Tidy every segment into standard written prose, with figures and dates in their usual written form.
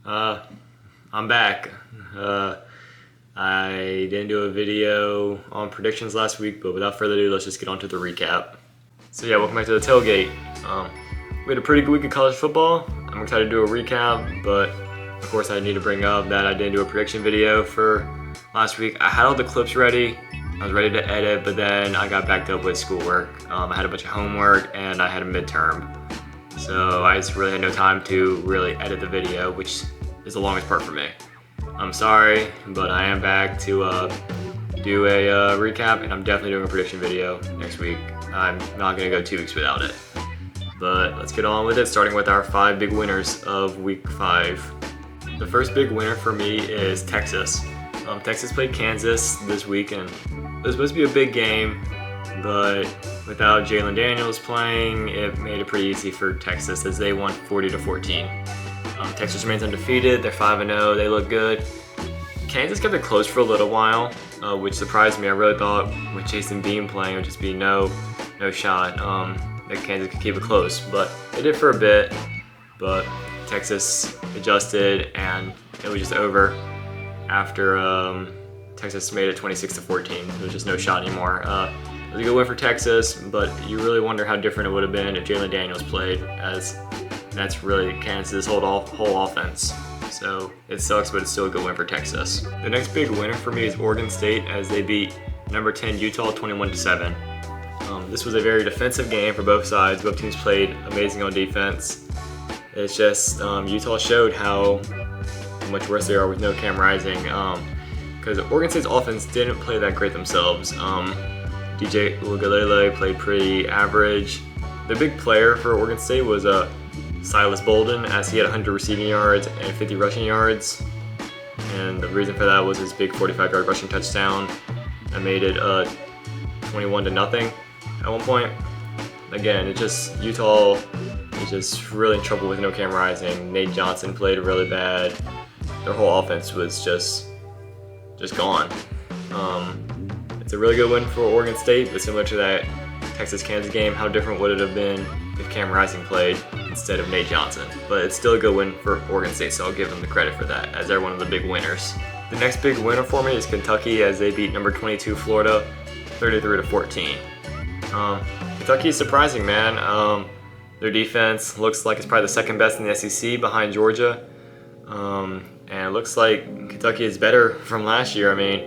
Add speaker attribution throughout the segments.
Speaker 1: Uh, I'm back. I didn't do a video on predictions last week, but without further ado, let's just get on to the recap. So yeah, welcome back to the tailgate. We had a pretty good week of college football. I'm excited to do a recap, but of course I need to bring up that I didn't do a prediction video for last week. I had all the clips ready. I was ready to edit, but then I got backed up with schoolwork. I had a bunch of homework and I had a midterm. So I just really had no time to really edit the video, which is the longest part for me. I'm sorry, but I am back to do a recap, and I'm definitely doing a prediction video next week. I'm not gonna go 2 weeks without it. But let's get on with it, starting with our 5 big winners of week 5. The first big winner for me is Texas. Texas played Kansas this week, and it was supposed to be a big game, but without Jalen Daniels playing, it made it pretty easy for Texas as they won 40-14. Texas remains undefeated. They're 5-0. They look good. Kansas kept it close for a little while, which surprised me. I really thought with Jason Beam playing, it would just be no shot that Kansas could keep it close, but they did for a bit. But Texas adjusted, and it was just over after Texas made it 26-14. There was just no shot anymore. It was a good win for Texas, but you really wonder how different it would have been if Jalen Daniels played, as that's really Kansas' whole offense. So it sucks, but it's still a good win for Texas. The next big winner for me is Oregon State as they beat number 10 Utah 21-7. This was a very defensive game for both sides. Both teams played amazing on defense. It's just Utah showed how much worse they are with no Cam Rising, because Oregon State's offense didn't play that great themselves. DJ Uiagalelei played pretty average. The big player for Oregon State was Silas Bolden, as he had 100 receiving yards and 50 rushing yards. And the reason for that was his big 45-yard rushing touchdown that made it 21-0 at one point. Again, it's just Utah is just really in trouble with no Cam Rising. Nate Johnson played really bad. Their whole offense was just gone. It's a really good win for Oregon State, but similar to that Texas-Kansas game, how different would it have been if Cam Rising played instead of Nate Johnson? But it's still a good win for Oregon State, so I'll give them the credit for that, as they're one of the big winners. The next big winner for me is Kentucky, as they beat number 22 Florida 33-14. Kentucky is surprising, man. Their defense looks like it's probably the second best in the SEC behind Georgia. And it looks like Kentucky is better from last year. I mean,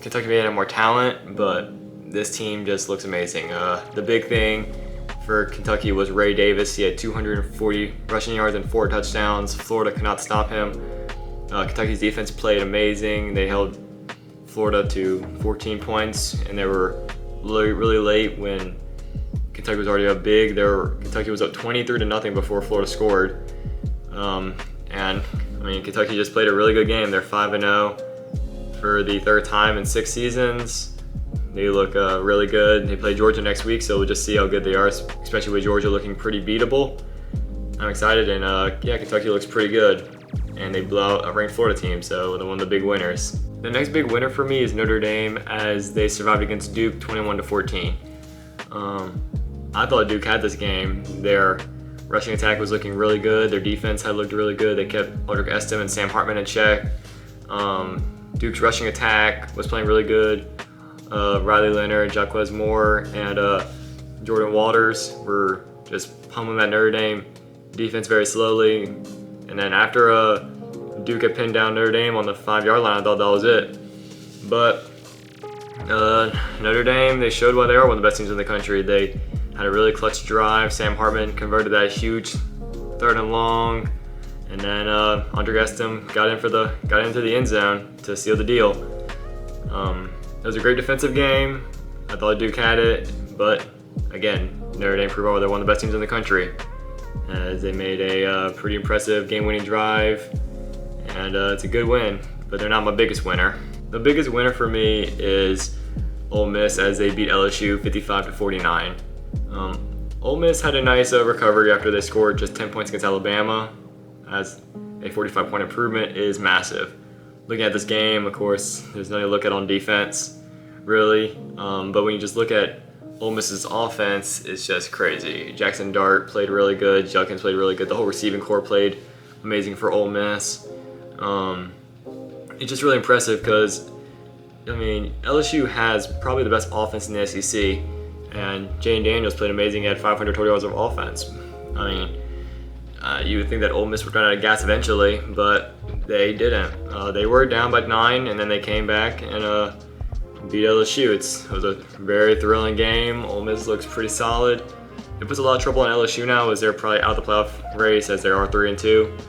Speaker 1: Kentucky may have more talent, but this team just looks amazing. The big thing for Kentucky was Ray Davis. He had 240 rushing yards and 4 touchdowns. Florida could not stop him. Kentucky's defense played amazing. They held Florida to 14 points, and they were really late when Kentucky was already up big. Kentucky was up 23-0 before Florida scored. And I mean, Kentucky just played a really good game. They're 5-0 for the 3rd time in 6 seasons. They look really good. They play Georgia next week, so we'll just see how good they are, especially with Georgia looking pretty beatable. I'm excited, and yeah, Kentucky looks pretty good. And they blew out a ranked Florida team, so they're one of the big winners. The next big winner for me is Notre Dame, as they survived against Duke 21-14. I thought Duke had this game. Their rushing attack was looking really good. Their defense had looked really good. They kept Audric Estem and Sam Hartman in check. Duke's rushing attack was playing really good. Riley Leonard, Jaquez Moore, and Jordan Waters were just pummeling that Notre Dame defense very slowly. And then after Duke had pinned down Notre Dame on the 5-yard line, I thought that was it. But Notre Dame, they showed why they are one of the best teams in the country. They had a really clutch drive. Sam Hartman converted that huge 3rd and long, and then Audric Estem got into the end zone to seal the deal. It was a great defensive game. I thought Duke had it, but again, Notre Dame proved they're one of the best teams in the country, as they made a pretty impressive game-winning drive, and it's a good win, but they're not my biggest winner. The biggest winner for me is Ole Miss, as they beat LSU 55-49. Ole Miss had a nice recovery after they scored just 10 points against Alabama, as a 45-point improvement is massive. Looking at this game, of course, there's nothing to look at on defense, really, but when you just look at Ole Miss's offense, it's just crazy. Jackson Dart played really good, Judkins played really good, the whole receiving core played amazing for Ole Miss. It's just really impressive because, I mean, LSU has probably the best offense in the SEC, and Jane Daniels played amazing at 500 total yards of offense. I mean, you would think that Ole Miss would run out of gas eventually, but they didn't. They were down by 9, and then they came back and beat LSU. It was a very thrilling game. Ole Miss looks pretty solid. It puts a lot of trouble on LSU now, as they're probably out of the playoff race, as they are 3-2.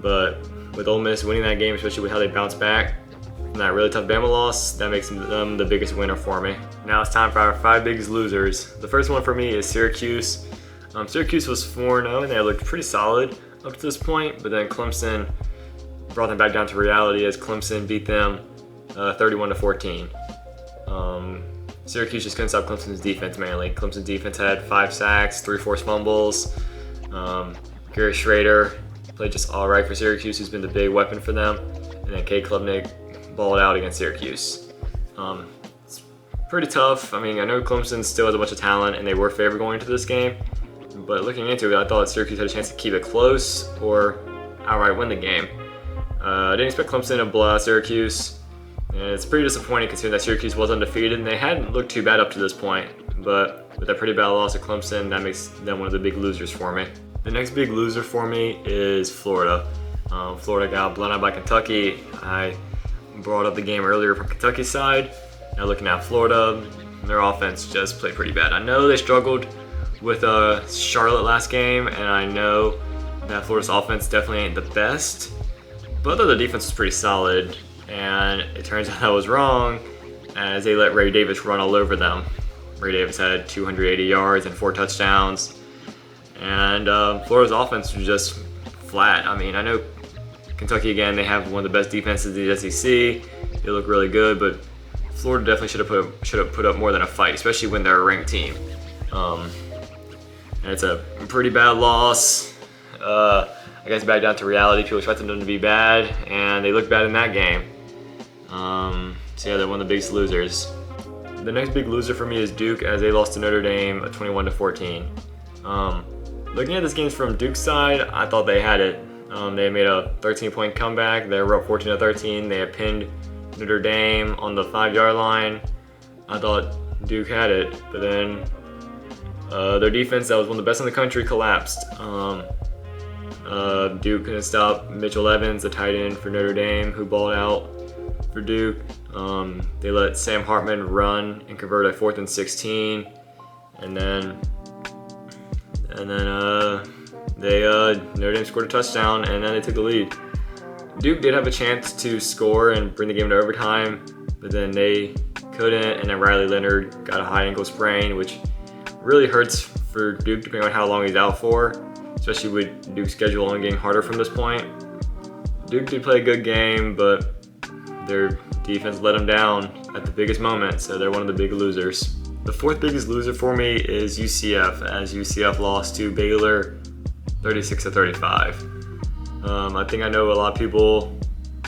Speaker 1: But with Ole Miss winning that game, especially with how they bounced back from that really tough Bama loss, that makes them the biggest winner for me. Now it's time for our 5 biggest losers. The first one for me is Syracuse. Syracuse was 4-0 and they looked pretty solid up to this point, but then Clemson brought them back down to reality as Clemson beat them 31-14. Syracuse just couldn't stop Clemson's defense mainly. Clemson's defense had 5 sacks, 3 forced fumbles. Garrett Schrader played just all right for Syracuse, who's been the big weapon for them. And then Cade Klubnik balled out against Syracuse. It's pretty tough. I mean, I know Clemson still has a bunch of talent and they were favored going into this game. But looking into it, I thought Syracuse had a chance to keep it close or outright win the game. I didn't expect Clemson to blow out Syracuse. And it's pretty disappointing considering that Syracuse was undefeated and they hadn't looked too bad up to this point. But with that pretty bad loss to Clemson, that makes them one of the big losers for me. The next big loser for me is Florida. Florida got blown out by Kentucky. I brought up the game earlier from Kentucky's side. Now looking at Florida, their offense just played pretty bad. I know they struggled with Charlotte last game, and I know that Florida's offense definitely ain't the best, but the defense was pretty solid. And it turns out I was wrong, as they let Ray Davis run all over them. Ray Davis had 280 yards and 4 touchdowns. And Florida's offense was just flat. I mean, I know Kentucky, again, they have one of the best defenses in the SEC. They look really good, but Florida definitely should have put up more than a fight, especially when they're a ranked team. And it's a pretty bad loss. I guess back down to reality. People expected them to be bad, and they looked bad in that game. So yeah, they're one of the biggest losers. The next big loser for me is Duke, as they lost to Notre Dame 21-14. Looking at this game from Duke's side, I thought they had it. They made a 13-point comeback. They were up 14-13. They had pinned Notre Dame on the 5-yard line. I thought Duke had it, but then their defense, that was one of the best in the country, collapsed. Duke couldn't stop Mitchell Evans, the tight end for Notre Dame, who balled out for Duke. They let Sam Hartman run and convert a 4th and 16, and then Notre Dame scored a touchdown, and then they took the lead. Duke did have a chance to score and bring the game to overtime, but then they couldn't, and then Riley Leonard got a high ankle sprain, which really hurts for Duke depending on how long he's out for, especially with Duke's schedule only getting harder from this point. Duke did play a good game, but their defense let them down at the biggest moment, so they're one of the big losers. The 4th biggest loser for me is UCF, as UCF lost to Baylor 36-35. I think I know what a lot of people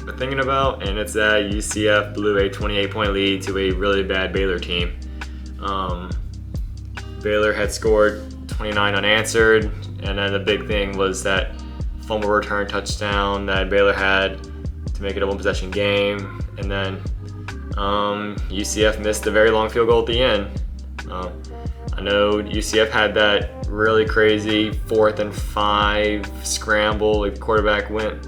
Speaker 1: are thinking about, and it's that UCF blew a 28-point lead to a really bad Baylor team. Baylor had scored 29 unanswered, and then the big thing was that fumble return touchdown that Baylor had to make it a 1-possession game, and then UCF missed a very long field goal at the end. I know UCF had that really crazy 4th and 5 scramble. The quarterback went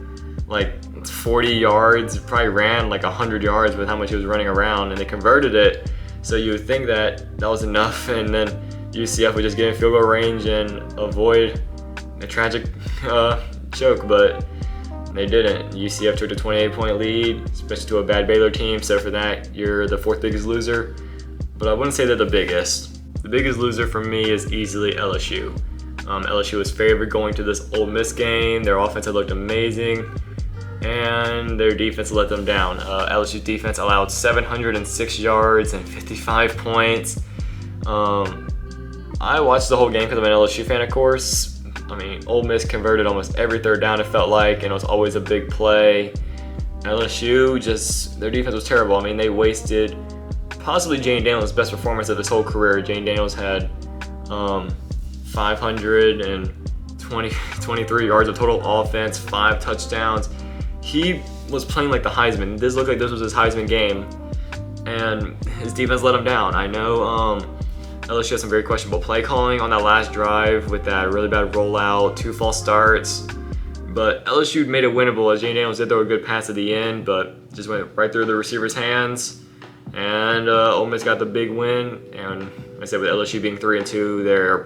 Speaker 1: like 40 yards, probably ran like 100 yards with how much he was running around, and they converted it. So you would think that that was enough, and then UCF would just get in field goal range and avoid a tragic choke, but they didn't. UCF took a 28-point lead, especially to a bad Baylor team, so for that, you're the 4th biggest loser. But I wouldn't say they're the biggest. The biggest loser for me is easily LSU. LSU was favored going to this Ole Miss game. Their offense had looked amazing, and their defense let them down. LSU's defense allowed 706 yards and 55 points. I watched the whole game because I'm an LSU fan, of course. I mean, Ole Miss converted almost every 3rd down, it felt like, and it was always a big play. LSU, their defense was terrible. I mean, they wasted possibly Jane Daniels' best performance of his whole career. Jane Daniels had 512 23 yards of total offense, 5 touchdowns. He was playing like the Heisman. This looked like this was his Heisman game, and his defense let him down. I know LSU had some very questionable play calling on that last drive with that really bad rollout, 2 false starts. But LSU made it winnable as Jane Daniels did throw a good pass at the end, but just went right through the receiver's hands. And Ole Miss got the big win. And like I said, with LSU being 3-2, they're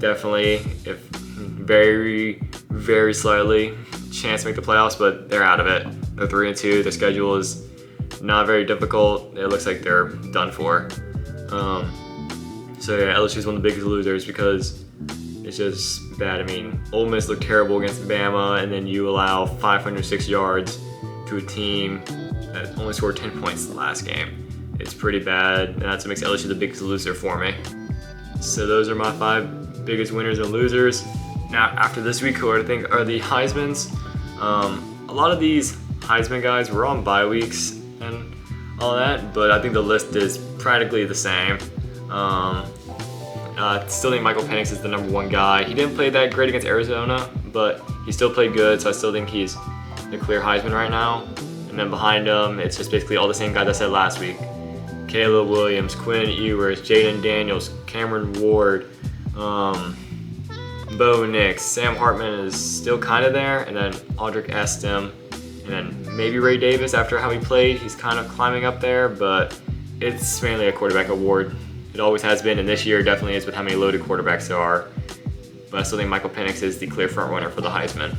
Speaker 1: definitely, if very, very slightly, chance to make the playoffs, but they're out of it. They're 3-2. Their schedule is not very difficult. It looks like they're done for. So yeah, LSU is one of the biggest losers because it's just bad. I mean, Ole Miss looked terrible against Bama, and then you allow 506 yards to a team that only scored 10 points the last game. It's pretty bad, and that's what makes LSU the biggest loser for me. So those are my 5 biggest winners and losers. Now, after this week, who I think are the Heismans. A lot of these Heisman guys were on bye weeks and all that, but I think the list is practically the same. Still think Michael Penix is the #1 guy. He didn't play that great against Arizona, but he still played good, so I still think he's the clear Heisman right now. And then behind him, it's just basically all the same guys I said last week. Caleb Williams, Quinn Ewers, Jaden Daniels, Cameron Ward, Bo Nix, Sam Hartman is still kind of there, and then Audric Estem, and then maybe Ray Davis after how he played. He's kind of climbing up there, but it's mainly a quarterback award. It always has been, and this year definitely is with how many loaded quarterbacks there are. But I still think Michael Penix is the clear front runner for the Heisman.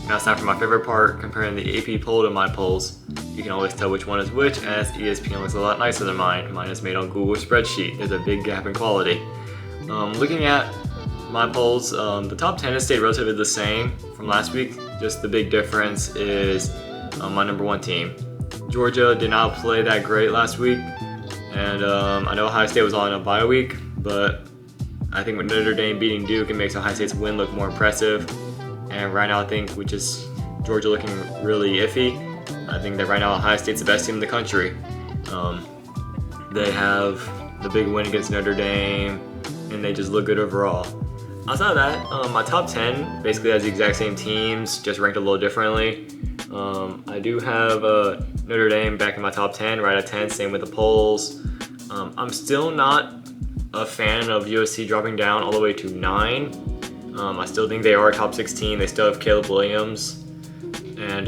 Speaker 1: Now it's time for my favorite part, comparing the AP poll to my polls. You can always tell which one is which, as ESPN looks a lot nicer than mine. Mine is made on Google spreadsheet. There's a big gap in quality. Looking at my polls, the top 10 has stayed relatively the same from last week. Just the big difference is my #1 team. Georgia did not play that great last week, and I know Ohio State was on a bye week, but I think with Notre Dame beating Duke, it makes Ohio State's win look more impressive. And right now I think with just Georgia looking really iffy, I think that right now Ohio State's the best team in the country. They have the big win against Notre Dame, and they just look good overall. Outside of that, my top 10 basically has the exact same teams, just ranked a little differently. I do have Notre Dame back in my top 10, right at 10, same with the polls. I'm still not a fan of USC dropping down all the way to 9. I still think they are a top 16. They still have Caleb Williams, and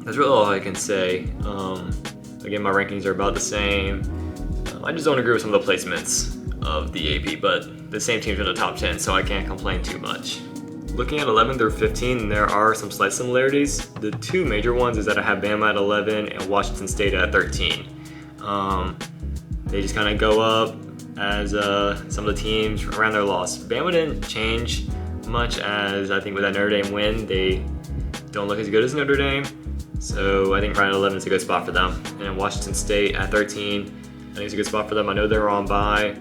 Speaker 1: that's really all I can say. Again, my rankings are about the same. I just don't agree with some of the placements of the AP, but the same teams are in the top 10, so I can't complain too much. Looking at 11 through 15, there are some slight similarities. The 2 major ones is that I have Bama at 11 and Washington State at 13. They just kind of go up as some of the teams around their loss. Bama didn't change much, as I think with that Notre Dame win, they don't look as good as Notre Dame. So I think right at 11 is a good spot for them. And Washington State at 13, I think it's a good spot for them. I know they're on bye,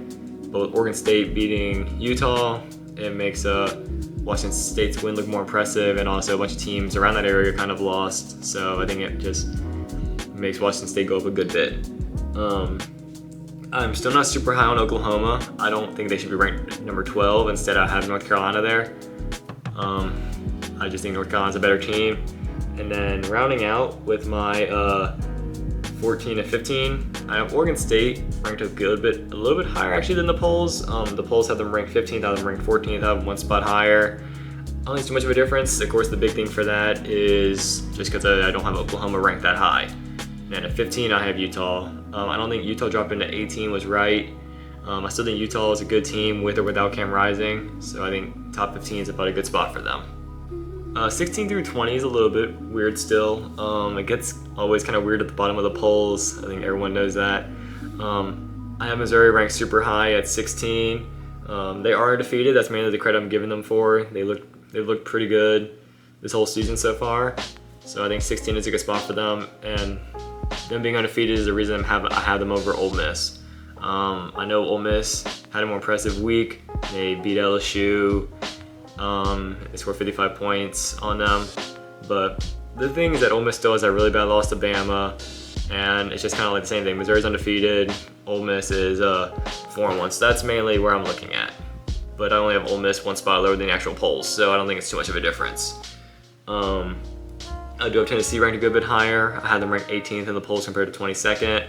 Speaker 1: but with Oregon State beating Utah, it makes Washington State's win look more impressive, and also a bunch of teams around that area kind of lost. So I think it just makes Washington State go up a good bit. I'm still not super high on Oklahoma. I don't think they should be ranked number 12. Instead, I have North Carolina there. I just think North Carolina's a better team. And then rounding out with my 14 and 15, I have Oregon State ranked a little bit higher actually than the polls. The polls have them ranked 15th, I have them ranked 14th, I have 1 spot higher. I don't think too much of a difference. Of course, the big thing for that is just because I don't have Oklahoma ranked that high. And at 15, I have Utah. I don't think Utah dropping to 18 was right. I still think Utah is a good team with or without Cam Rising. So I think top 15 is about a good spot for them. 16 through 20 is a little bit weird still. It gets always kind of weird at the bottom of the polls. I think everyone knows that. I have Missouri ranked super high at 16. They are undefeated. That's mainly the credit I'm giving them for. They've looked pretty good this whole season so far. So I think 16 is a good spot for them. And them being undefeated is the reason I have them over Ole Miss. I know Ole Miss had a more impressive week. They beat LSU. They scored 55 points on them. But the thing is that Ole Miss still has that really bad loss to Bama. And it's just kind of like the same thing. Missouri's undefeated. Ole Miss is 4-1. So that's mainly where I'm looking at. but I only have Ole Miss one spot lower than the actual polls, so I don't think it's too much of a difference. I do have Tennessee ranked a good bit higher. I had them ranked 18th in the polls compared to 22nd.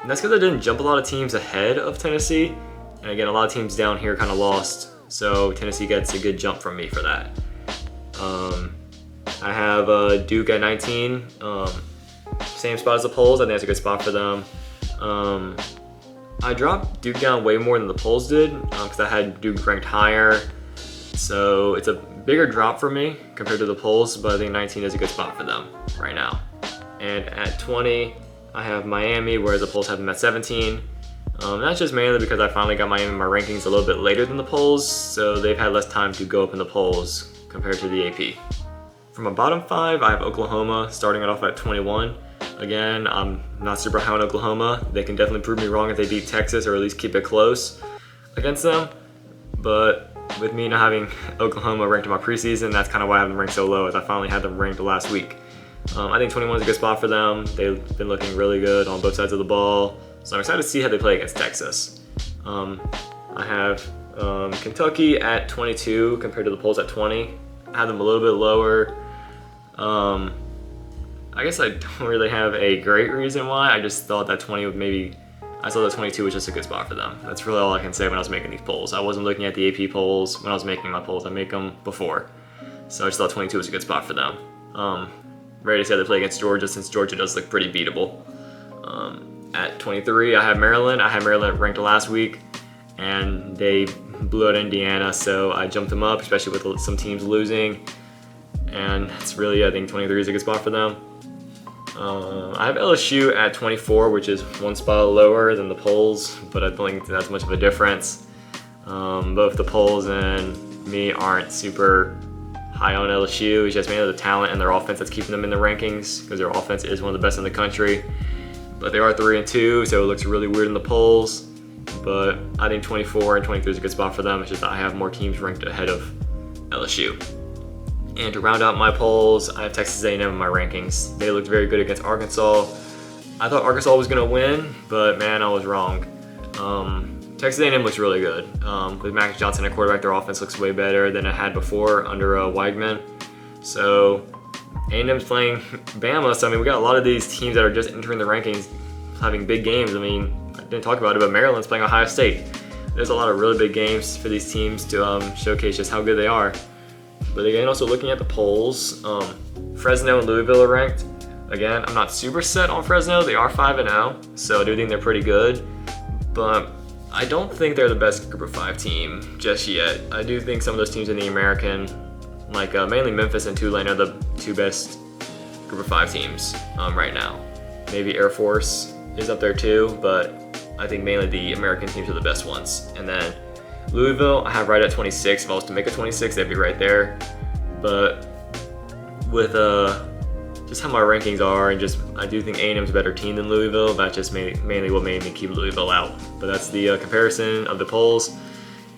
Speaker 1: And that's because I didn't jump a lot of teams ahead of Tennessee. And again, a lot of teams down here kind of lost, so Tennessee gets a good jump from me for that. I have Duke at 19, same spot as the polls. I think that's a good spot for them. I dropped Duke down way more than the polls did because I had Duke ranked higher. So it's a bigger drop for me compared to the polls, but I think 19 is a good spot for them right now. And at 20, I have Miami, whereas the polls have them at 17. That's just mainly because I finally got Miami in my rankings a little bit later than the polls, so they've had less time to go up in the polls compared to the AP. For my bottom 5, I have Oklahoma starting it off at 21. Again, I'm not super high on Oklahoma. They can definitely prove me wrong if they beat Texas or at least keep it close against them. But with me not having Oklahoma ranked in my preseason, that's kind of why I have them ranked so low, as I finally had them ranked last week. I think 21 is a good spot for them. They've been looking really good on both sides of the ball. So I'm excited to see how they play against Texas. I have Kentucky at 22 compared to the polls at 20. I have them a little bit lower. I guess I don't really have a great reason why. I just thought that 20 would maybe, I thought that 22 was just a good spot for them. That's really all I can say when I was making these polls. I wasn't looking at the AP polls when I was making my polls. I make them before. So I just thought 22 was a good spot for them. Ready to say they play against Georgia, since Georgia does look pretty beatable. At 23, I have Maryland. I had Maryland ranked last week, and they blew out Indiana, so I jumped them up, especially with some teams losing. And it's really, I think 23 is a good spot for them. I have LSU at 24, which is one spot lower than the polls, but I don't think that's much of a difference. Both the polls and me aren't super high on LSU. It's just mainly the talent and their offense that's keeping them in the rankings, because their offense is one of the best in the country. But they are 3-2, so it looks really weird in the polls. But I think 24 and 23 is a good spot for them. It's just that I have more teams ranked ahead of LSU. And to round out my polls, I have Texas A&M in my rankings. They looked very good against Arkansas. I thought Arkansas was going to win, but man, I was wrong. Texas A&M looks really good. With Max Johnson at quarterback, their offense looks way better than it had before under Weigman. So A&M's playing Bama, so I mean, we got a lot of these teams that are just entering the rankings having big games. I mean, I didn't talk about it, but Maryland's playing Ohio State. There's a lot of really big games for these teams to showcase just how good they are. But again, also looking at the polls, Fresno and Louisville are ranked. Again, I'm not super set on Fresno. They are 5-0, so I do think they're pretty good. But I don't think they're the best Group of 5 team just yet. I do think some of those teams in the American, like mainly Memphis and Tulane, are the 2 best Group of 5 teams right now. Maybe Air Force is up there too, but I think mainly the American teams are the best ones. And then Louisville, I have right at 26. If I was to make a 26, they'd be right there. But with just how my rankings are, and just I do think A&M's a better team than Louisville. That's just mainly what made me keep Louisville out. But that's the comparison of the polls.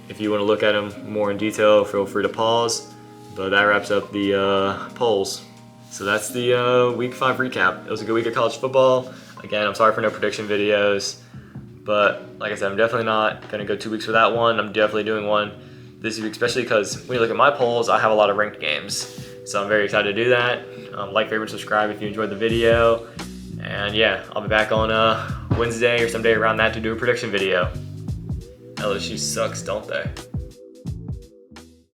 Speaker 1: If you want to look at them more in detail, feel free to pause. But that wraps up the polls. So that's the week 5 recap. It was a good week of college football. Again, I'm sorry for no prediction videos. But like I said, I'm definitely not going to go 2 weeks without one. I'm definitely doing one this week, especially because when you look at my polls, I have a lot of ranked games. So I'm very excited to do that. Like, favorite, subscribe if you enjoyed the video. And yeah, I'll be back on Wednesday or someday around that to do a prediction video. LSU sucks, don't they?